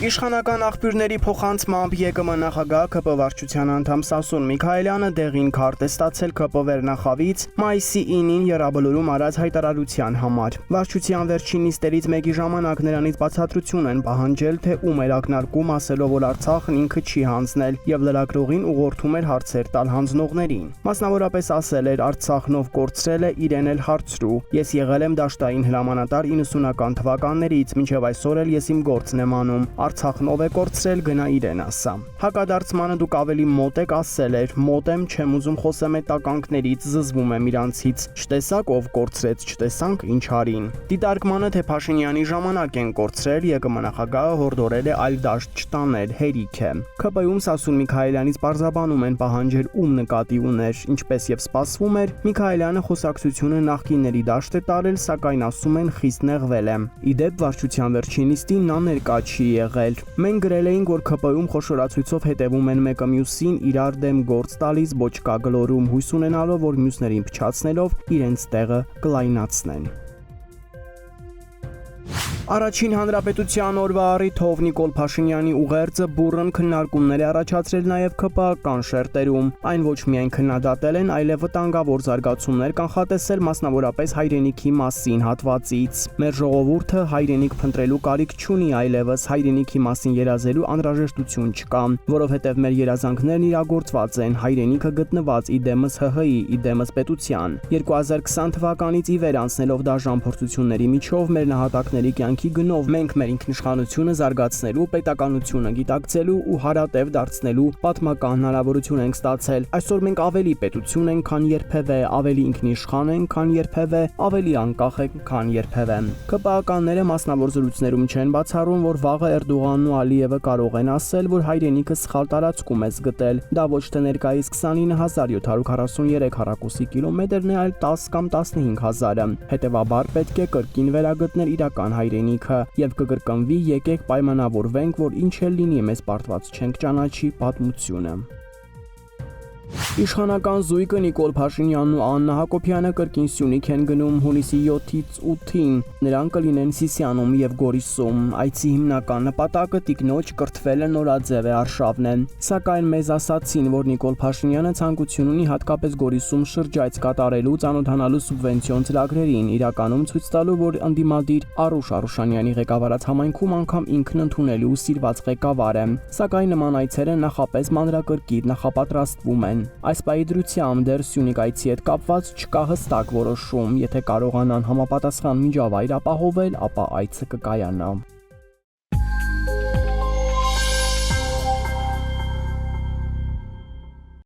Իշխանական աղբյուրների փոխանցմամբ ԵԿՄ նախագահ ՔՊ վարչության անդամ Սասուն Միքայելյանը դեղին քարտ է ստացել ՔՊ վերնախավից մայիսի 9-ին Եռաբլուրում արած հայտարարության համար։ Վարչության վերջին նիստերից մեկի ժամանակ նրանից բացատրություն են պահանջել, թե ում էր ակնարկում, ասելով, որ Արցախն ինքը չի հանձնել եւ լրագրողին ուղղորդում էր հարցեր տալ հանձնողներին։ Մասնավորապես ասել էր Արցախն ով կորցրել է, իրեն էլ հարցրու։ Ես եղել եմ դաշտային հրամանատար 90-ական թվականներից, մինչեւ այսօր էլ ես իմ գործն եմ անում։ Արցախն ով է կորցրել, գնա իրեն ասա։ Հակադարձմանը դուք ավելի մոտ եք, ասել էր, մոտ եմ, չեմ ուզում խոսեմ այդ տականքներից, զզվում եմ իրանցից։ Չտեսակ ով կորցրեց, չտեսանք ինչ արին։ Դիտարկմանը, թե Փաշինյանի ժամանակ են կորցրել, ԵԿՄ նախագահը հորդորել է այլ դաշտ չտանել, հերիք է։ ՔՊ-ում Սասուն Միքայելյանից պարզաբանում են պահանջել ում նկատի ուներ, ինչպես եւ սպասվում էր, Միքայելյանը խոսակցությունը նախկինների դաշտ է տարել, սակայն ասում են խիստ նեղվել է։ Իդեպ վարչության վերջին նիստին նա ներկա չի եղել։ Մենք գրել էինք, որ ՔՊ-ում խոշորացույցով հետևում են մեկը մյուսին, իրար դեմ գործ տալիս, բոճկա գլորում, հույս ունենալով, որ մյուսներին փչացնելով իրենց տեղը կլայնացնեն։ Առաջին հանրապետության օրվա առիթով Նիկոլ Փաշինյանի ուղերձը բուռն քննարկումներ է առաջացրել նաև ՔՊԱ-ական շերտերում։ Այն ոչ միայն քննադատել են, այլև վտանգավոր զարգացումներ կանխատեսել, մասնավորապես հայրենիքի մասին հատվածից։ Մեր ժողովուրդը հայրենիք փնտրելու կարիք չունի, այլևս հայրենիքի մասին երազելու անհրաժեշտություն չկա, որովհետև մեր երազանքներն իրագործված են, հայրենիքը գտնված իդեմս ՀՀ-ի, իդեմս պետության։ 2020 թվականից ի վեր անցնելով դաժան փորձությունների միջով մեր նահատակների կյանքի գնով մենք մեր ինքնիշխանությունը զարգացնելու, պետականությունը գիտակցելու ու հարատև դարձնելու պատմական հնարավորություն ենք ստացել։ Այսօր մենք ավելի պետություն ենք, քան երբևէ, ավելի ինքնիշխան ենք, քան երբևէ, ավելի անկախ ենք, քան երբևէ։ ՔՊԱ-ականները մասնավոր զրույցներում չեն բացառում, որ վաղը Էրդողանն ու Ալիևը կարող են ասել, որ հայրենիքը սխալ տարածքում ես գտել։ Դա ոչ թե ներկայիս 29743 քառակուսի կիլոմետրն է, այլ 10 կամ 15000-ը։ Հետևաբար պետք է կրկին վերագտնել իրական հայրենիքը եւ կկրկնվի եկեք պայմանավորվենք, որ ինչ էլ լինի մեզ պարտված չենք ճանաչի պատմությունը։ Իշխանական զույգը Նիկոլ Փաշինյանն ու Աննա Հակոբյանը կրկին Սյունիք են գնում հունիսի 7-ից 8-ին։ Նրանք կլինեն Սիսիանում եւ Գորիսում։ Այցի հիմնական նպատակը տիկնոջ կրթվելը նորաձև է արշավն է։ Սակայն մեզ ասացին, որ Նիկոլ Փաշինյանը ցանկություն ունի հատկապես Գորիսում շրջայց կատարելու, ծանոթանալու սուբվենցիոն ծրագրերին, իրականում ցույց տալու, որ ընդդիմադիր Արուշ Արուշանյանի ղեկավարած համայնքում անգամ ինքն ընդունելի ու սիրված ղեկավար է։ Սակայն նման այցերը նախապես մանրակրկիտ նախապատրաստվում են։ Այս պայդրությամբ դեռ Սյունիք այցի հետ կապված չկա հստակ որոշում, եթե կարողանան համապատասխան միջավայր ապահովել, ապա այցը կկայանա։